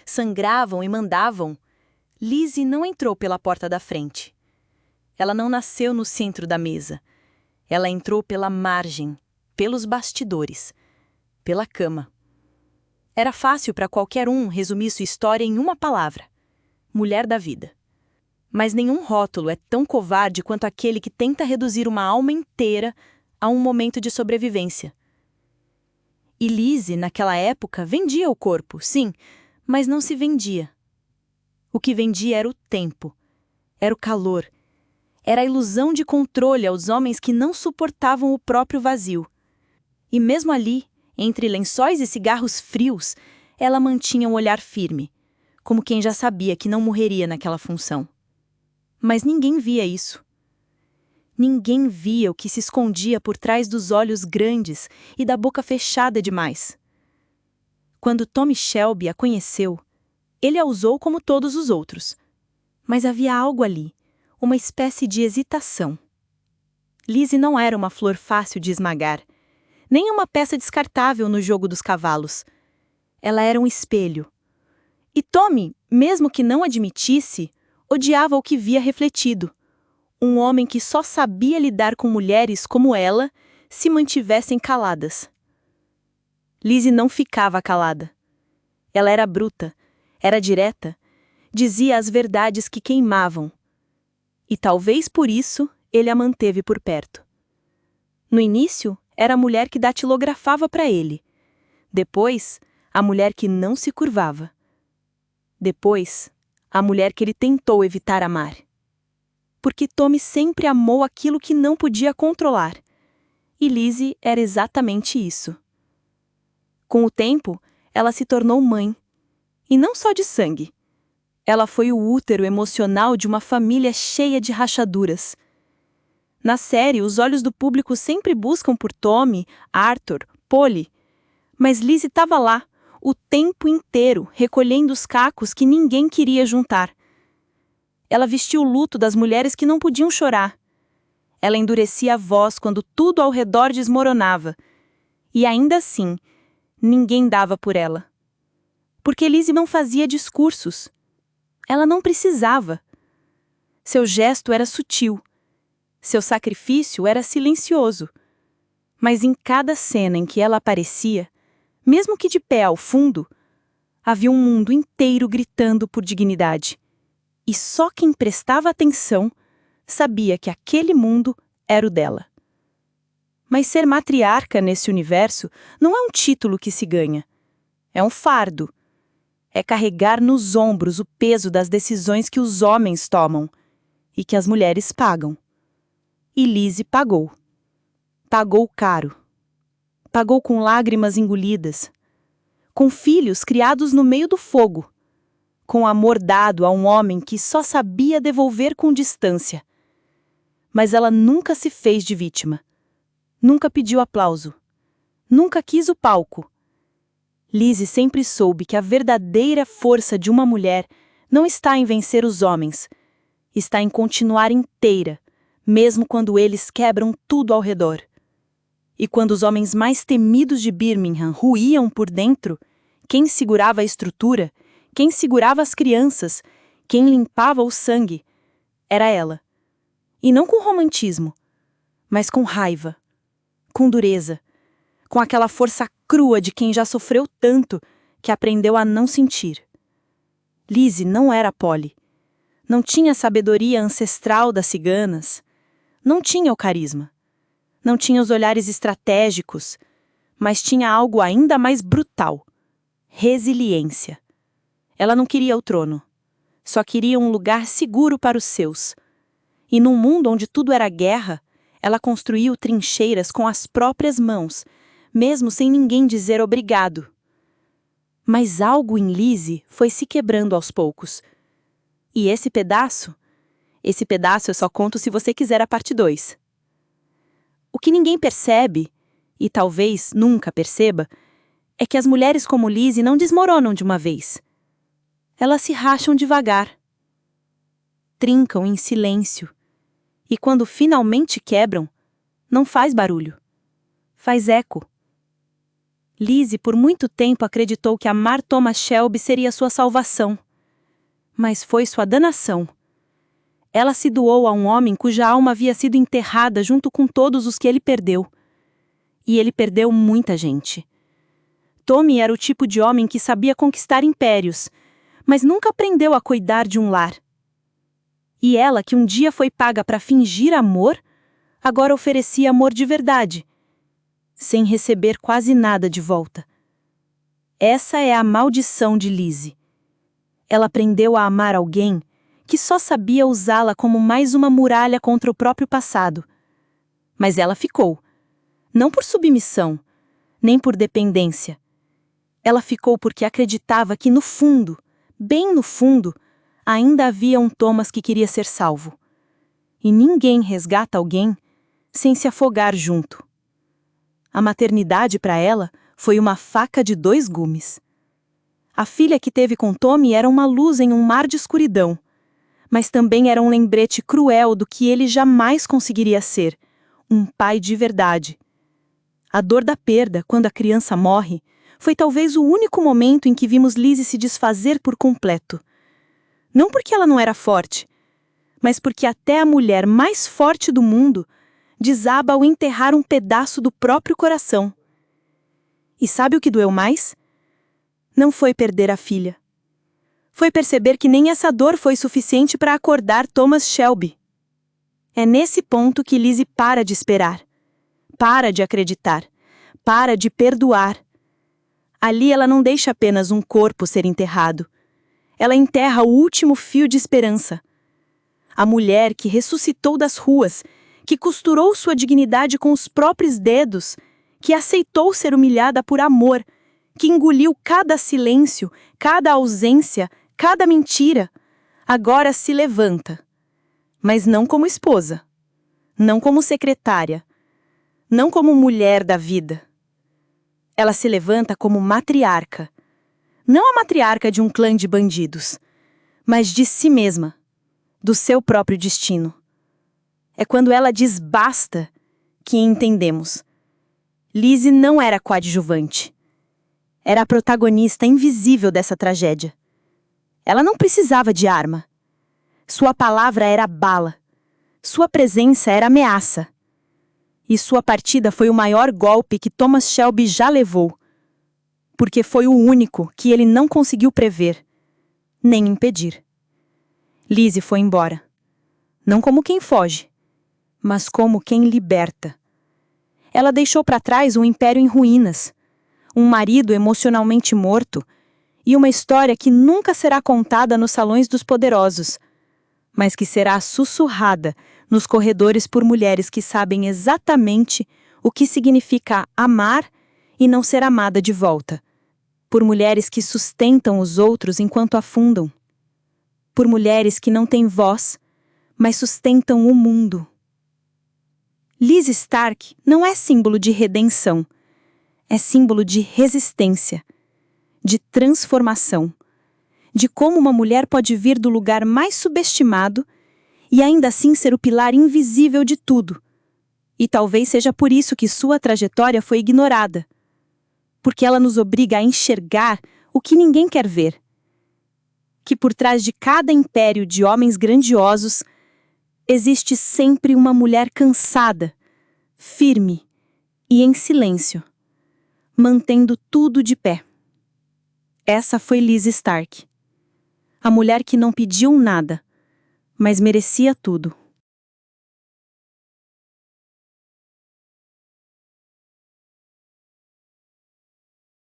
sangravam e mandavam, Lizzie não entrou pela porta da frente. Ela não nasceu no centro da mesa. Ela entrou pela margem, pelos bastidores, pela cama. Era fácil para qualquer um resumir sua história em uma palavra: mulher da vida. Mas nenhum rótulo é tão covarde quanto aquele que tenta reduzir uma alma inteira a um momento de sobrevivência. E Lizzie, naquela época, vendia o corpo, sim, mas não se vendia. O que vendia era o tempo, era o calor, era a ilusão de controle aos homens que não suportavam o próprio vazio. E mesmo ali, entre lençóis e cigarros frios, ela mantinha um olhar firme, como quem já sabia que não morreria naquela função. Mas ninguém via isso. Ninguém via o que se escondia por trás dos olhos grandes e da boca fechada demais. Quando Tommy Shelby a conheceu, ele a usou como todos os outros. Mas havia algo ali, uma espécie de hesitação. Lizzie não era uma flor fácil de esmagar, nem uma peça descartável no jogo dos cavalos. Ela era um espelho. E Tommy, mesmo que não admitisse, odiava o que via refletido. Um homem que só sabia lidar com mulheres como ela se mantivessem caladas. Lizzie não ficava calada. Ela era bruta, era direta, dizia as verdades que queimavam. E talvez por isso ele a manteve por perto. No início, era a mulher que datilografava para ele. Depois, a mulher que não se curvava. Depois, a mulher que ele tentou evitar amar. Porque Tommy sempre amou aquilo que não podia controlar. E Lizzie era exatamente isso. Com o tempo, ela se tornou mãe. E não só de sangue. Ela foi o útero emocional de uma família cheia de rachaduras. Na série, os olhos do público sempre buscam por Tommy, Arthur, Polly. Mas Lizzie estava lá, o tempo inteiro, recolhendo os cacos que ninguém queria juntar. Ela vestia o luto das mulheres que não podiam chorar. Ela endurecia a voz quando tudo ao redor desmoronava. E ainda assim, ninguém dava por ela. Porque Lizzie não fazia discursos. Ela não precisava. Seu gesto era sutil. Seu sacrifício era silencioso. Mas em cada cena em que ela aparecia, mesmo que de pé ao fundo, havia um mundo inteiro gritando por dignidade. E só quem prestava atenção sabia que aquele mundo era o dela. Mas ser matriarca nesse universo não é um título que se ganha. É um fardo. É carregar nos ombros o peso das decisões que os homens tomam e que as mulheres pagam. E Lizzie pagou. Pagou caro. Pagou com lágrimas engolidas. Com filhos criados no meio do fogo. Com amor dado a um homem que só sabia devolver com distância. Mas ela nunca se fez de vítima. Nunca pediu aplauso. Nunca quis o palco. Lizzie sempre soube que a verdadeira força de uma mulher não está em vencer os homens. Está em continuar inteira, mesmo quando eles quebram tudo ao redor. E quando os homens mais temidos de Birmingham ruíam por dentro, quem segurava a estrutura, quem segurava as crianças, quem limpava o sangue, era ela. E não com romantismo, mas com raiva, com dureza, com aquela força crua de quem já sofreu tanto que aprendeu a não sentir. Lizzie não era Polly. Não tinha a sabedoria ancestral das ciganas. Não tinha o carisma. Não tinha os olhares estratégicos, mas tinha algo ainda mais brutal: resiliência. Ela não queria o trono. Só queria um lugar seguro para os seus. E num mundo onde tudo era guerra, ela construiu trincheiras com as próprias mãos, mesmo sem ninguém dizer obrigado. Mas algo em Lizzie foi se quebrando aos poucos. E esse pedaço eu só conto se você quiser a parte 2. O que ninguém percebe, e talvez nunca perceba, é que as mulheres como Lizzie não desmoronam de uma vez. Elas se racham devagar. Trincam em silêncio. E quando finalmente quebram, não faz barulho. Faz eco. Lizzie por muito tempo acreditou que amar Thomas Shelby seria sua salvação. Mas foi sua danação. Ela se doou a um homem cuja alma havia sido enterrada junto com todos os que ele perdeu. E ele perdeu muita gente. Tommy era o tipo de homem que sabia conquistar impérios, mas nunca aprendeu a cuidar de um lar. E ela, que um dia foi paga para fingir amor, agora oferecia amor de verdade, sem receber quase nada de volta. Essa é a maldição de Lizzie. Ela aprendeu a amar alguém que só sabia usá-la como mais uma muralha contra o próprio passado. Mas ela ficou, não por submissão, nem por dependência. Ela ficou porque acreditava que no fundo, bem no fundo, ainda havia um Thomas que queria ser salvo. E ninguém resgata alguém sem se afogar junto. A maternidade para ela foi uma faca de 2 gumes. A filha que teve com Tommy era uma luz em um mar de escuridão, mas também era um lembrete cruel do que ele jamais conseguiria ser, um pai de verdade. A dor da perda, quando a criança morre, foi talvez o único momento em que vimos Lizzie se desfazer por completo. Não porque ela não era forte, mas porque até a mulher mais forte do mundo desaba ao enterrar um pedaço do próprio coração. E sabe o que doeu mais? Não foi perder a filha. Foi perceber que nem essa dor foi suficiente para acordar Thomas Shelby. É nesse ponto que Lizzie para de esperar, para de acreditar, para de perdoar. Ali ela não deixa apenas um corpo ser enterrado. Ela enterra o último fio de esperança. A mulher que ressuscitou das ruas, que costurou sua dignidade com os próprios dedos, que aceitou ser humilhada por amor, que engoliu cada silêncio, cada ausência, cada mentira, agora se levanta. Mas não como esposa, não como secretária, não como mulher da vida. Ela se levanta como matriarca. Não a matriarca de um clã de bandidos, mas de si mesma, do seu próprio destino. É quando ela diz basta que entendemos. Lizzie não era coadjuvante. Era a protagonista invisível dessa tragédia. Ela não precisava de arma. Sua palavra era bala. Sua presença era ameaça. E sua partida foi o maior golpe que Thomas Shelby já levou. Porque foi o único que ele não conseguiu prever, nem impedir. Lizzie foi embora. Não como quem foge, mas como quem liberta. Ela deixou para trás um império em ruínas, um marido emocionalmente morto e uma história que nunca será contada nos salões dos poderosos, mas que será sussurrada nos corredores por mulheres que sabem exatamente o que significa amar e não ser amada de volta, por mulheres que sustentam os outros enquanto afundam, por mulheres que não têm voz, mas sustentam o mundo. Lizzie Stark não é símbolo de redenção, é símbolo de resistência, de transformação, de como uma mulher pode vir do lugar mais subestimado e ainda assim ser o pilar invisível de tudo. E talvez seja por isso que sua trajetória foi ignorada, porque ela nos obriga a enxergar o que ninguém quer ver. Que por trás de cada império de homens grandiosos, existe sempre uma mulher cansada, firme e em silêncio, mantendo tudo de pé. Essa foi Lizzie Stark, a mulher que não pediu nada, mas merecia tudo.